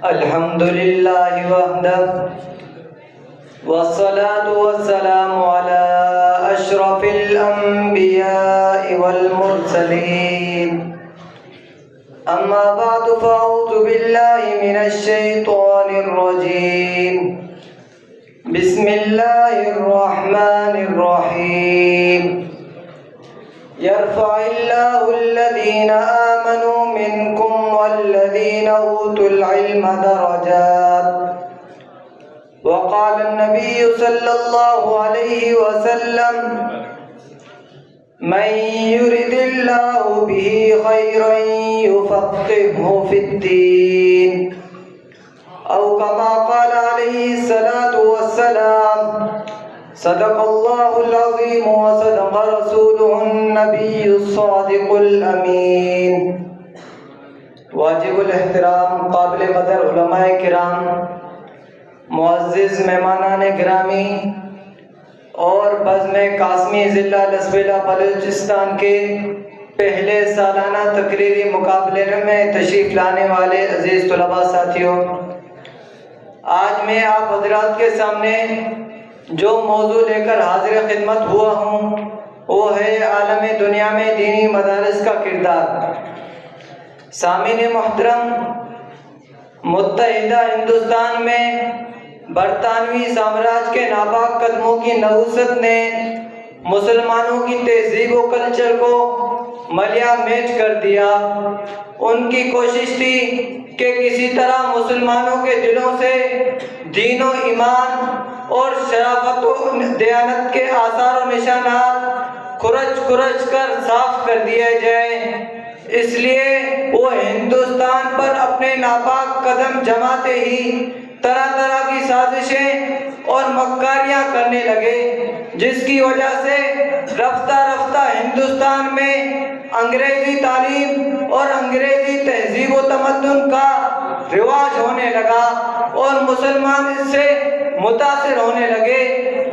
الحمد لله وحده والصلاة والسلام على أشرف الأنبياء والمرسلين أما بعد فأعوذ بالله من الشيطان الرجيم بسم الله الرحمن الرحيم يرفع الله الذين آمنوا منكم والذين أوتوا العلم درجات وقال النبي صلى الله عليه وسلم من يرد الله به خيرا يفقهه في الدين أو كما قال عليه الصلاة والسلام صدق الله العظيم وصدق رسوله النبي الصادق الأمين واجب الاحترام قابل قدر علماء کرام، معزز مہمانان گرامی اور بزم قاسمی ضلع لسبیلا بلوچستان کے پہلے سالانہ تقریری مقابلے میں تشریف لانے والے عزیز طلباء ساتھیوں، آج میں آپ حضرات کے سامنے جو موضوع لے کر حاضر خدمت ہوا ہوں وہ ہے عالم دنیا میں دینی مدارس کا کردار۔ سامعین محترم، متحدہ ہندوستان میں برطانوی سامراج کے ناپاک قدموں کی نحوست نے مسلمانوں کی تہذیب و کلچر کو ملیا میٹ کر دیا۔ ان کی کوشش تھی کہ کسی طرح مسلمانوں کے دلوں سے دین و ایمان اور شرافت و دیانت کے آثار و نشانات کھرچ کر صاف کر دیے جائیں۔ اس لیے وہ ہندوستان پر اپنے ناپاک قدم جماتے ہی طرح طرح کی سازشیں اور مکاریاں کرنے لگے، جس کی وجہ سے رفتہ رفتہ ہندوستان میں انگریزی تعلیم اور انگریزی تہذیب و تمدن کا رواج ہونے لگا اور مسلمان اس سے متاثر ہونے لگے۔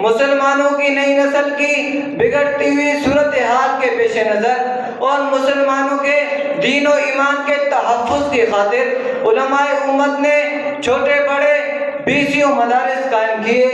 مسلمانوں کی نئی نسل کی بگڑتی ہوئی صورتحال کے پیش نظر اور مسلمانوں کے دین و ایمان کے تحفظ کی خاطر علماء امت نے چھوٹے بڑے 20 مدارس قائم کیے۔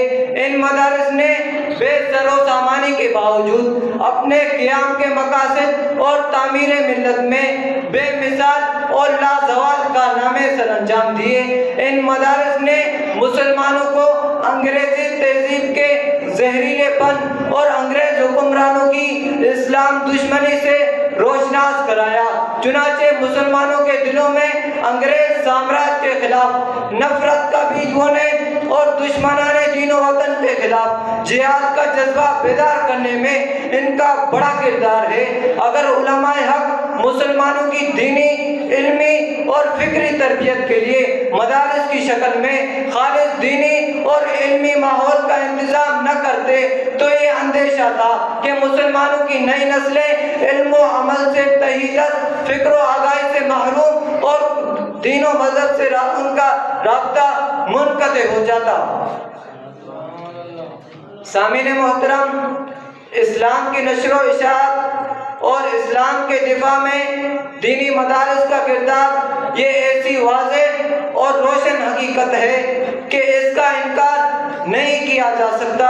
ان مدارس نے بے سر و سامانی کے باوجود اپنے قیام کے مقاصد اور تعمیر ملت میں بے مثال اور لازوال کارنامے سر انجام دیے۔ ان مدارس نے مسلمانوں کو انگریزی تہذیب کے زہریلے پن اور انگریز حکمرانوں کی اسلام دشمنی سے روشناس کرایا۔ چنانچہ مسلمانوں کے دلوں میں انگریز سامراج کے خلاف نفرت کا بیج بونے اور دشمنان دین و وطن کے خلاف جہاد کا جذبہ بیدار کرنے میں ان کا بڑا کردار ہے۔ اگر علماء حق مسلمانوں کی دینی، علمی اور فکری تربیت کے لیے مدارس کی شکل میں خالص دینی اور علمی ماحول کا انتظام نہ کرتے تو یہ اندیشہ تھا کہ مسلمانوں کی نئی نسلیں علم و عمل سے تحیدت، فکر و آگاہی سے محروم اور دین و مذہب سے ان کا رابطہ منقطع ہو جاتا۔ سامعین محترم، اسلام کی نشر و اشاعت اور اسلام کے دفاع میں دینی مدارس کا کردار یہ ایسی واضح اور روشن حقیقت ہے کہ اس کا انکار نہیں کیا جا سکتا۔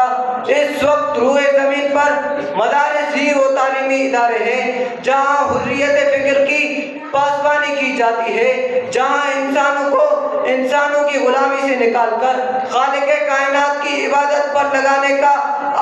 اس وقت روئے زمین پر مدارس ہی وہ تعلیمی ادارے ہیں جہاں حریت فکر کی پاسبانی کی جاتی ہے، جہاں انسانوں کی غلامی سے نکال کر خالق کائنات کی عبادت پر لگانے کا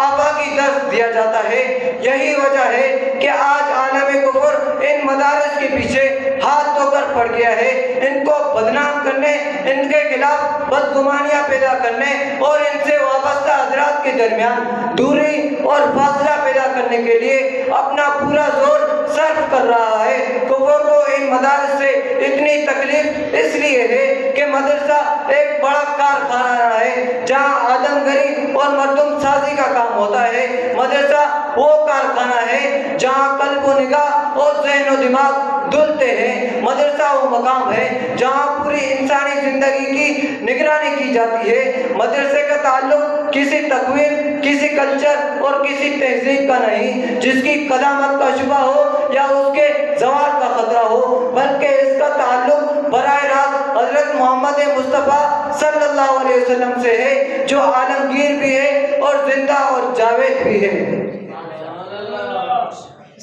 آفاقی درس دیا جاتا ہے۔ یہی وجہ ہے کہ آج عالم کفر ان مدارس کے پیچھے ہاتھ دھو کر پڑ گیا ہے۔ ان کو بدنام کرنے، ان کے خلاف بدگمانیاں پیدا کرنے اور ان سے وابستہ حضرات کے درمیان دوری اور فاصلہ پیدا کرنے کے لیے اپنا پورا زور صرف کر رہا ہے۔ کفر کو ان مدارس سے اتنی تکلیف اس لیے ہے کہ مدرسہ ایک بڑا کارخانہ ہے جہاں آدم گری اور مردم سازی کا کام ہوتا ہے۔ مدرسہ وہ کارخانہ ہے جہاں قلب و نگاہ اور ذہن و دماغ دھلتے ہیں۔ مدرسہ وہ مقام ہے جہاں پوری انسانی زندگی کی نگرانی کی جاتی ہے۔ مدرسے کا تعلق کسی تقویم، کسی کلچر اور کسی تہذیب کا نہیں جس کی قدامت کا شبہ ہو یا اس کے زوال کا خطرہ ہو، بلکہ اس کا تعلق براہ راست حضرت محمد محمد مصطفیٰ صلی اللہ علیہ وسلم سے ہے جو عالمگیر بھی ہے اور زندہ اور جاوید بھی ہے۔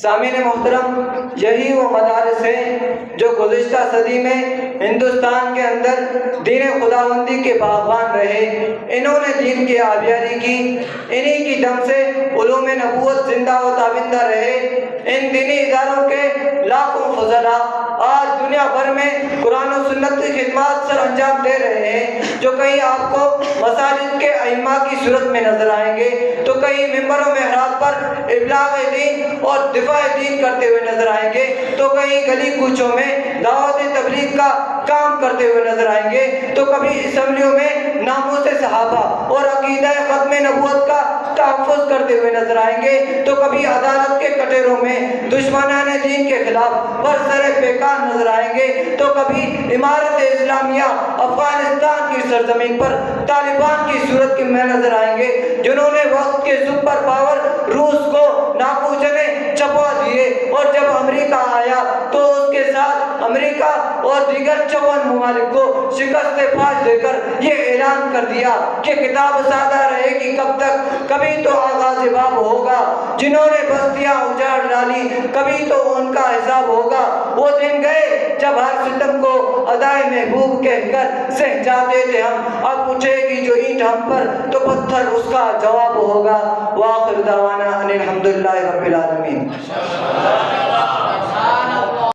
سامعین محترم، یہی وہ مدارس ہیں جو گزشتہ صدی میں ہندوستان کے اندر دین خداوندی کے باغبان رہے۔ انہوں نے دین کی آبیاری کی، انہی کی دم سے علوم نبوت زندہ و تابندہ رہے۔ ان دینی اداروں کے لاکھوں فضلاء آج دنیا بھر میں قرآن و سنت کی خدمات سر انجام دے رہے ہیں، جو کہیں آپ کو مساجد کے ائمہ کی صورت میں نظر آئیں گے تو کہیں ممبر و محراب پر ابلاغ دین اور دفاع دین کرتے ہوئے نظر آئیں گے تو کہیں گلی کوچوں میں دعوت تبلیغ کا کام کرتے ہوئے نظر آئیں گے تو کبھی اسمبلیوں میں ناموس صحابہ اور عقیدہ ختم نبوت کا تحفظ کرتے ہوئے نظر آئیں گے تو کبھی عدالت کے کٹہروں میں دشمنان دین کے خلاف برسر پیکار نظر آئیں گے تو کبھی امارت اسلامیہ افغانستان کی سرزمین پر طالبان کی صورت میں نظر آئیں گے، جنہوں نے وقت کے سپر پاور روس کو ناکوچنے چپا دیے اور جب امریکہ آیا تو اس کے ساتھ امریکہ اور دیگر 54 ممالک کو شکست فاش دے کر یہ اعلان کر دیا کہ کتاب سادہ رہے گی کب تک، کبھی تو آغاز باب ہوگا۔ جنہوں نے بستیاں اجاڑ ڈالی کبھی تو ان کا حساب ہوگا۔ وہ دن گئے جب ہر ستم کو ادائے محبوب کہہ کر سہ جاتے تھے ہم، اب اٹھے گی جو اینٹ ہم پر تو پتھر اس کا جواب ہوگا۔ وآخر دعوانا ان الحمدللہ رب العالمین۔